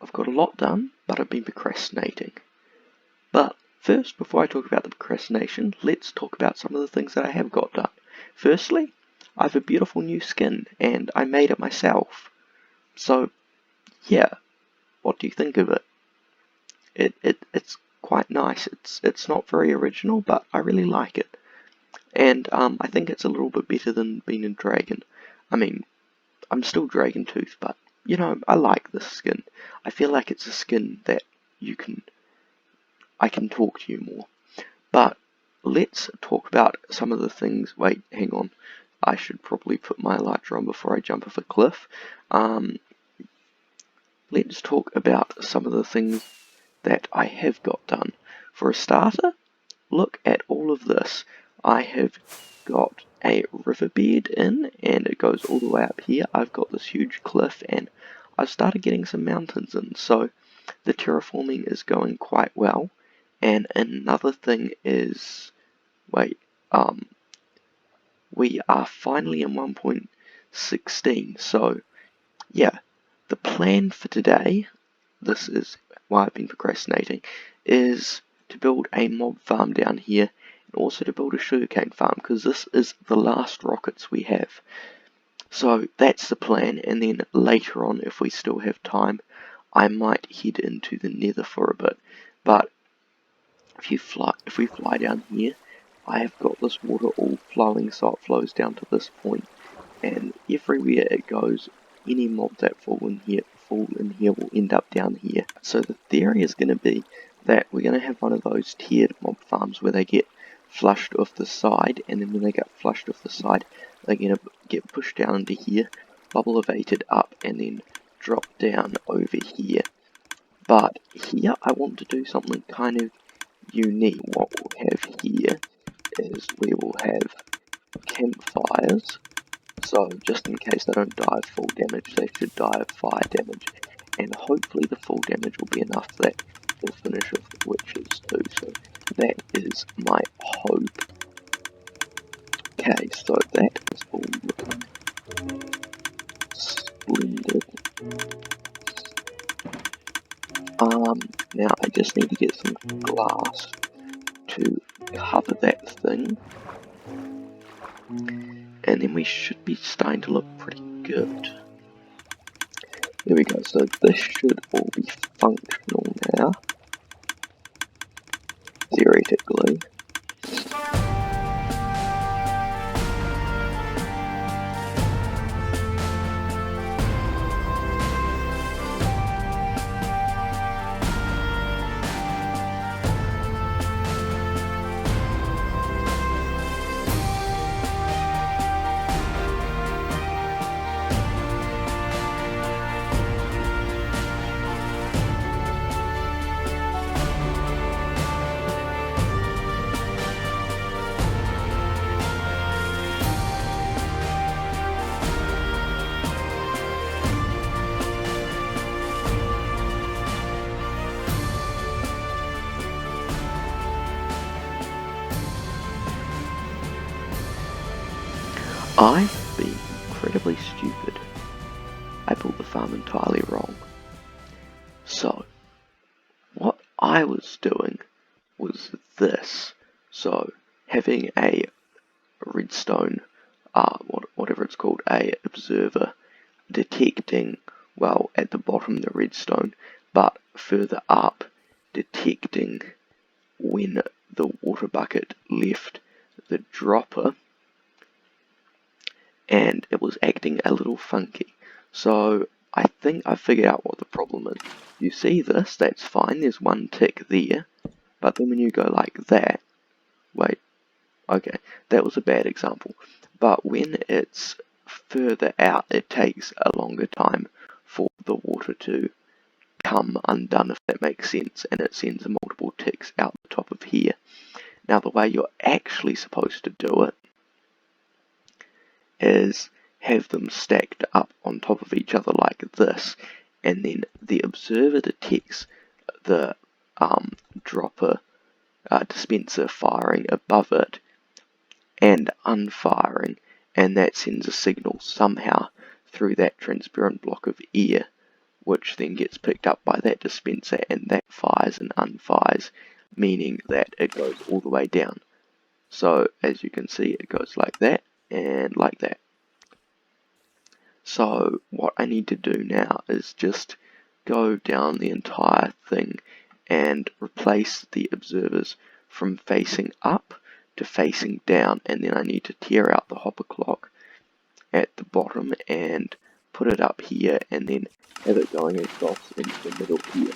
I've got a lot done, but I've been procrastinating. But first, before I talk about the procrastination, let's talk about some of the things that I have got done. Firstly, I have a beautiful new skin, and I made it myself. So, yeah, what do you think of it? It's quite nice. It's not very original, but I really like it. And I think it's a little bit better than being a dragon. I mean, I'm still Dragon Tooth, but you know, I like this skin. I feel like it's a skin that I can talk to you more. But let's talk about some of the things. Wait, hang on. I should probably put my elytra on before I jump off a cliff. Let's talk about some of the things that I have got done. For a starter, look at all of this. I have got a riverbed in, and it goes all the way up here. I've got this huge cliff, and I've started getting some mountains in, so the terraforming is going quite well. And another thing is, we are finally in 1.16, so yeah, the plan for today, this is why I've been procrastinating, is to build a mob farm down here, and also to build a sugarcane farm, because this is the last rockets we have. So that's the plan, and then later on, if we still have time, I might head into the nether for a bit. But if we fly down here, I have got this water all flowing, so it flows down to this point, and everywhere it goes, any mob that fall in here will end up down here. So the theory is going to be that we're going to have one of those tiered mob farms where they get flushed off the side, and then when they get flushed off the side, they're going to get pushed down into here, bubble evaded up, and then drop down over here. But here I want to do something kind of unique. What we'll have here is we will have campfires. So, just in case they don't die of full damage, they should die of fire damage. And hopefully the full damage will be enough that they'll finish off the witches too. So, that is my hope. Okay, so that is all looking splendid. Now I just need to get some glass to cover that thing. And then we should be starting to look pretty good. There we go, so this should all be functional now, theoretically. I've been incredibly stupid. I built the farm entirely wrong. So, what I was doing was this. So, having a redstone, whatever it's called, a observer detecting, well, at the bottom the redstone, but further up detecting when the water bucket left the dropper, and it was acting a little funky. So I think I figured out what the problem is. You see this, that's fine, there's one tick there, but then when you go like that, wait, okay, that was a bad example, but when it's further out, it takes a longer time for the water to come undone, if that makes sense, and it sends multiple ticks out the top of here. Now the way you're actually supposed to do it is have them stacked up on top of each other like this, and then the observer detects the dropper dispenser firing above it and unfiring, and that sends a signal somehow through that transparent block of air which then gets picked up by that dispenser, and that fires and unfires, meaning that it goes all the way down. So as you can see, it goes like that and like that. So what I need to do now is just go down the entire thing and replace the observers from facing up to facing down, and then I need to tear out the hopper clock at the bottom and put it up here, and then have it going across into the middle here.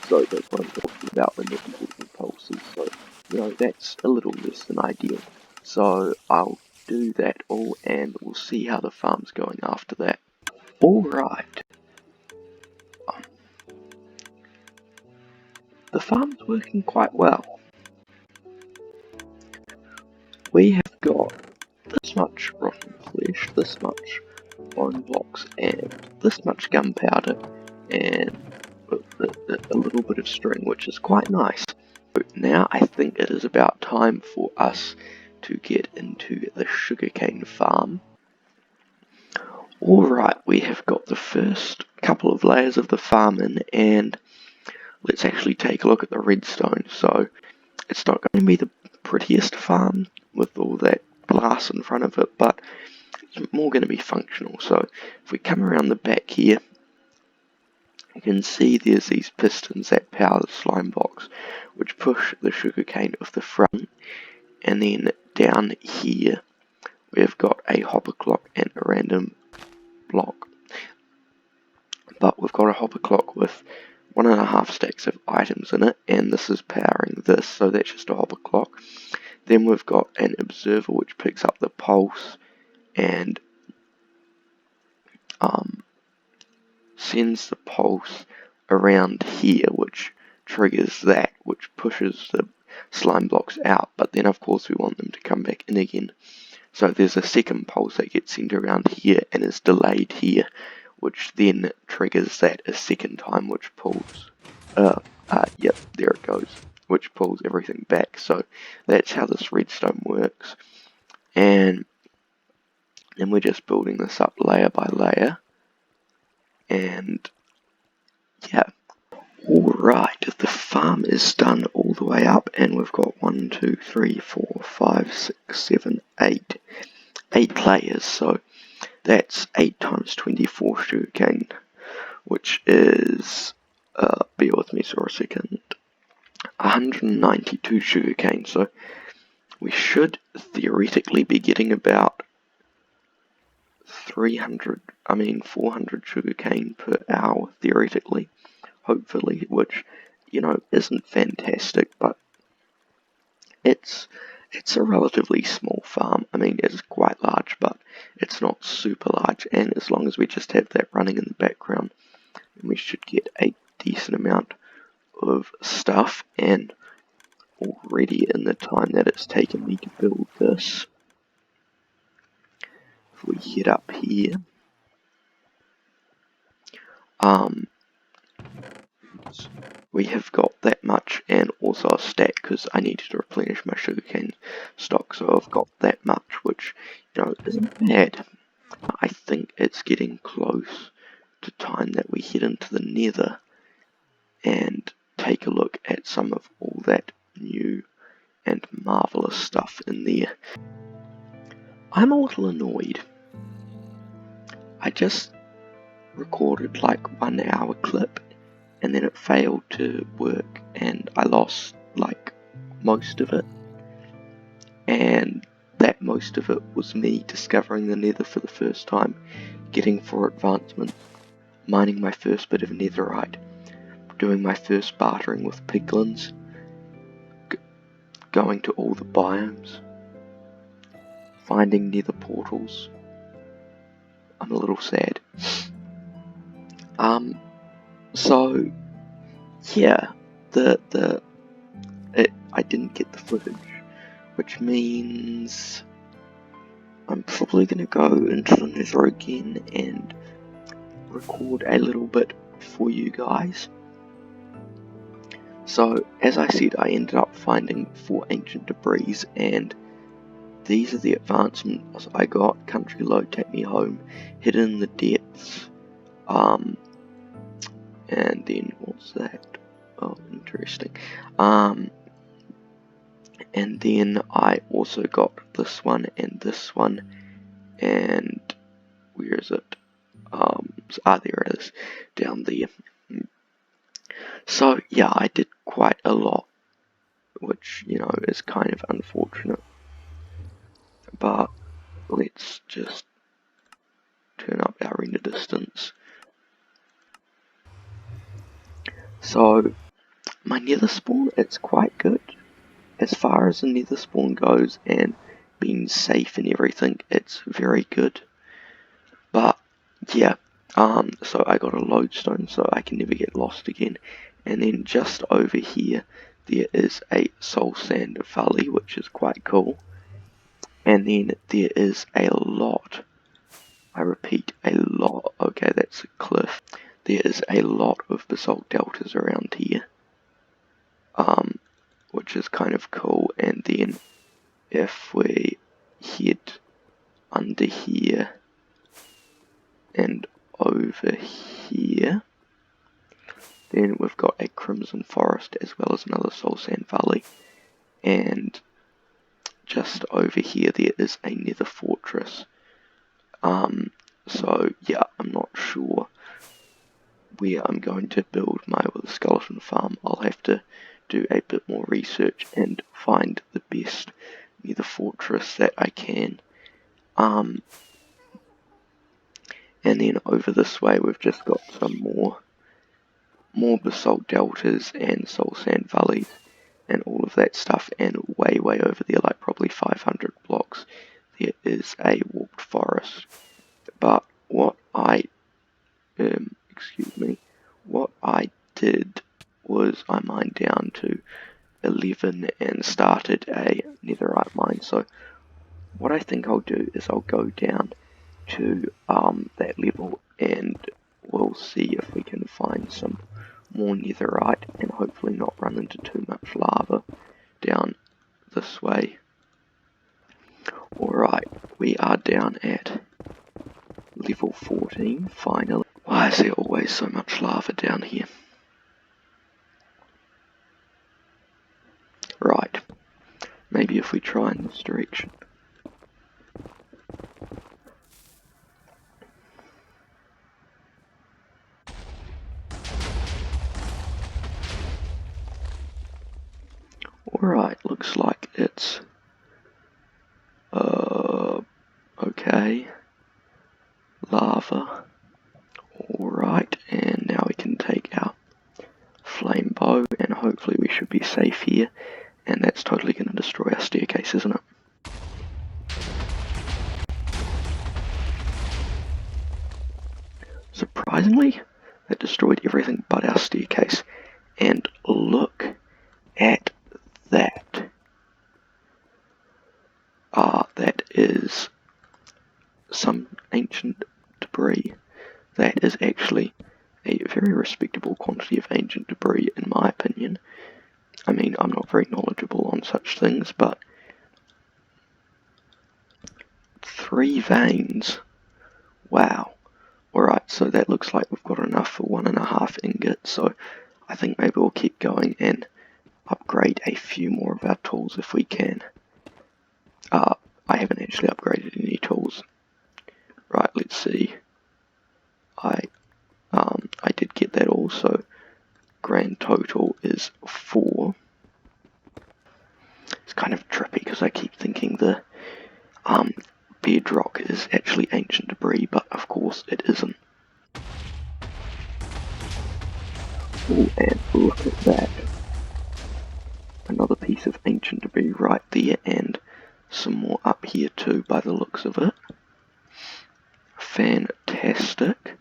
So that's what I'm talking about when there's multiple pulses. So, you know, that's a little less than ideal. So I'll do that all, and we'll see how the farm's going after that. Alright. The farm's working quite well. We have got this much rotten flesh, this much bone blocks, and this much gunpowder, and a little bit of string, which is quite nice. But now I think it is about time for us to get into the sugarcane farm. Alright, we have got the first couple of layers of the farm in, and let's actually take a look at the redstone. So it's not going to be the prettiest farm with all that glass in front of it, but it's more going to be functional. So if we come around the back here, you can see there's these pistons that power the slime box, which push the sugarcane off the front, and then down here we've got a hopper clock and a random block. But we've got a hopper clock with 1.5 stacks of items in it, and this is powering this, so that's just a hopper clock. Then we've got an observer which picks up the pulse and sends the pulse around here, which triggers that, which pushes the slime blocks out, but then of course we want them to come back in again. So there's a second pulse that gets sent around here and is delayed here, which then triggers that a second time, which pulls, yep, there it goes, which pulls everything back. So that's how this redstone works. And then we're just building this up layer by layer. And yeah, alright, the farm is done all the way up, and we've got 1, 2, 3, 4, 5, 6, 7, 8 layers. So that's 8 times 24 sugarcane, which is, bear with me for a second, 192 sugarcane. So we should theoretically be getting about 400 sugarcane per hour, theoretically, hopefully, which, you know, isn't fantastic, but it's a relatively small farm. I mean, it's quite large, but it's not super large, and as long as we just have that running in the background, we should get a decent amount of stuff. And already in the time that it's taken me to build this, if we head up here, we have got that much, and also a stack because I needed to replenish my sugarcane stock, so I've got that much, which, you know, isn't bad. I think it's getting close to time that we head into the Nether and take a look at some of all that new and marvellous stuff in there. I'm a little annoyed. I just recorded like 1 hour clip, and then it failed to work, and I lost like most of it, and that most of it was me discovering the Nether for the first time, getting 4 advancements, mining my first bit of netherite, doing my first bartering with piglins, going to all the biomes, finding nether portals. I'm a little sad. So yeah, I didn't get the footage, which means I'm probably going to go into the Nether again and record a little bit for you guys. So, as I said, I ended up finding 4 ancient debris, and these are the advancements I got. Country Low, Take Me Home, Hidden in the Depths, And then what's that? Oh, interesting. And then I also got this one and this one, and where is it? There it is, down there. So yeah, I did quite a lot, which, you know, is kind of unfortunate. But let's just turn up our render distance. So my nether spawn, it's quite good. As far as the nether spawn goes and being safe and everything, it's very good. But yeah, so I got a lodestone so I can never get lost again. And then just over here, there is a soul sand valley, which is quite cool. And then there is a lot, I repeat, a lot, okay, that's a cliff. There is a lot of basalt deltas around here, which is kind of cool. And then if we head under here and over here, then we've got a crimson forest as well as another soul sand valley. And just over here there is a nether fortress. So yeah, I'm not sure where I'm going to build my skeleton farm. I'll have to do a bit more research and find the best nether fortress that I can. And then over this way we've just got some more basalt deltas and soul sand valleys and all of that stuff, and way over there, like probably 500 blocks, there is a warped forest. But what I did was I mined down to 11 and started a netherite mine. So what I think I'll do is I'll go down to that level and we'll see if we can find some more netherite and hopefully not run into too much lava down this way. Alright, we are down at level 14 finally. Why is there always so much lava down here? Right, maybe if we try in this direction. Alright, looks like it's okay. Lava. Alright, and now we can take our flame bow and hopefully we should be safe here. And that's totally going to destroy our staircase, isn't it? Surprisingly, that destroyed everything but our staircase. And look at that. That is some ancient debris. That is actually a very respectable quantity of ancient debris, in my opinion. I mean, I'm not very knowledgeable on such things, but 3 veins. Wow. Alright, so that looks like we've got enough for 1.5 ingots, so I think maybe we'll keep going and upgrade a few more of our tools if we can. I haven't actually upgraded any tools. Right, let's see. I did get that all, so grand total is 4. It's kind of trippy because I keep thinking the bedrock is actually ancient debris, but of course it isn't. Oh, and look at that. Another piece of ancient debris right there, and some more up here too by the looks of it. Fantastic.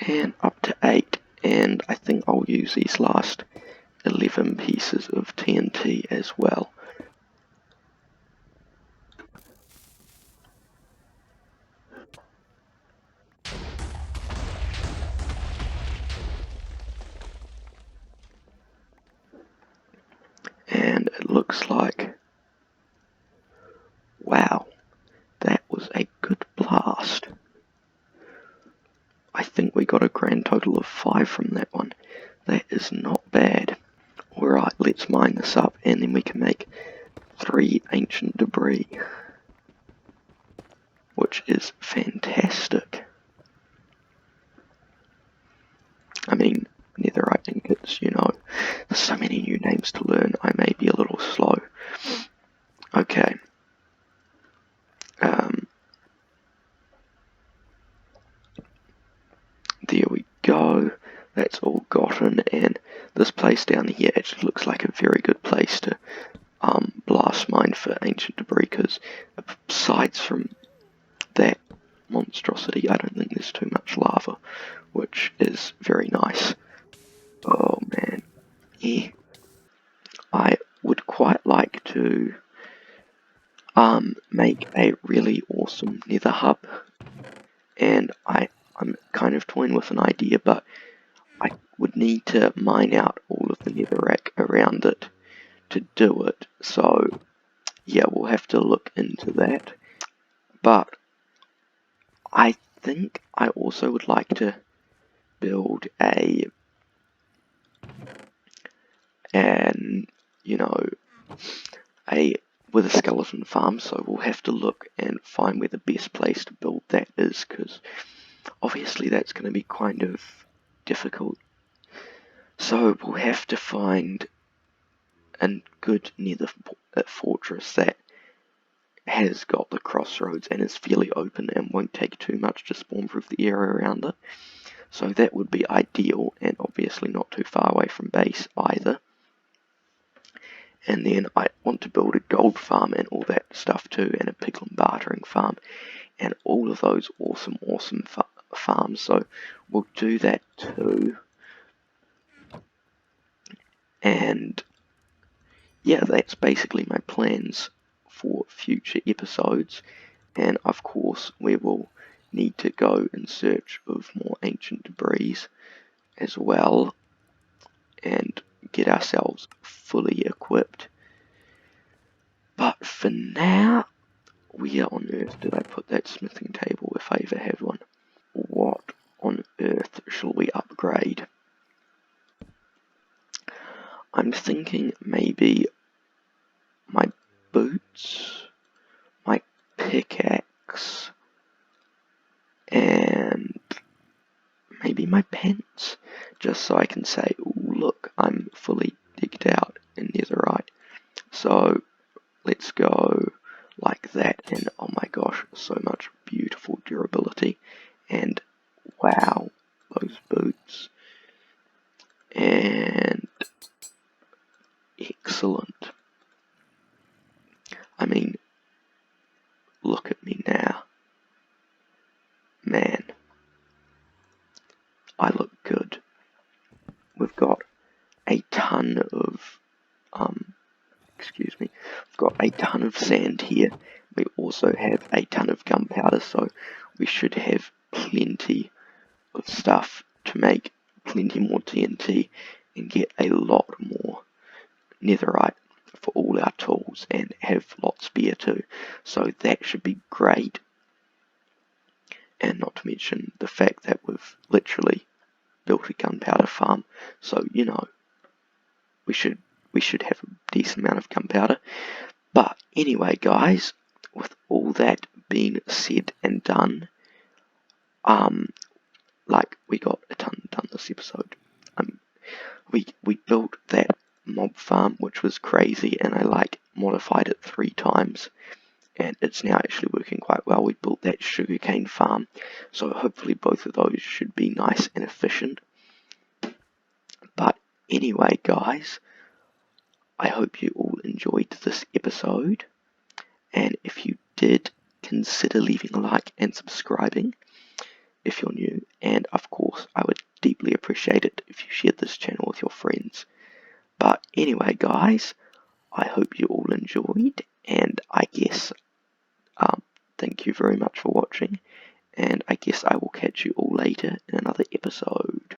And up to 8, and I think I'll use these last 11 pieces of TNT as well. And it looks like, wow, that was a good blast. I think we got a grand total of 5 from that one. That is not bad. Alright, let's mine this up and then we can make 3 ancient debris, which is fantastic. I mean, netherite ingots, you know, there's so many new names to learn, I may be a little slow. Okay. There we go. That's all gotten, and this place down here actually looks like a very good place to blast mine for ancient debris, because aside from that monstrosity, I don't think there's too much lava, which is very nice. Oh man, yeah. I would quite like to make a really awesome Nether Hub, and I'm kind of toying with an idea, but I would need to mine out all of the netherrack around it to do it, so yeah, we'll have to look into that. But I think I also would like to build with a skeleton farm, so we'll have to look and find where the best place to build that is, because obviously that's going to be kind of difficult. So we'll have to find a good nether fortress that has got the crossroads and is fairly open and won't take too much to spawn proof the area around it. So that would be ideal, and obviously not too far away from base either. And then I want to build a gold farm and all that stuff too, and a piglin bartering farm, and all of those awesome farms. So we'll do that too. And yeah, that's basically my plans for future episodes. And of course, we will need to go in search of more ancient debris as well, and get ourselves fully equipped. But for now, where on earth did I put that smithing table, if I ever had one? What on earth shall we upgrade? I'm thinking maybe my boots, my pickaxe, and maybe my pants, just so I can say, oh look, I'm fully decked out in netherite. So let's go like that, and oh my gosh, so much beautiful durability, and wow, those boots, and excellent. I mean, look at me now, man, I look good. We've got a ton of we've got a ton of sand here. We also have a ton of gunpowder, so we should have plenty of stuff to make plenty more TNT and get a lot more netherite for all our tools, and have lots spare too. So that should be great. And not to mention the fact that we've literally built a gunpowder farm, so you know, we should have a decent amount of gunpowder. But anyway, guys, with all that being said and done, like, we got a ton done this episode. We built that mob farm, which was crazy, and I modified it 3 times, and it's now actually working quite well. We built that sugarcane farm, so hopefully both of those should be nice and efficient. But anyway, guys, I hope you all enjoyed this episode, and if you did, consider leaving a like and subscribing if you're new, and of course I would deeply appreciate it if you shared this channel with your friends. But anyway, guys, I hope you all enjoyed, and I guess thank you very much for watching, and I guess I will catch you all later in another episode.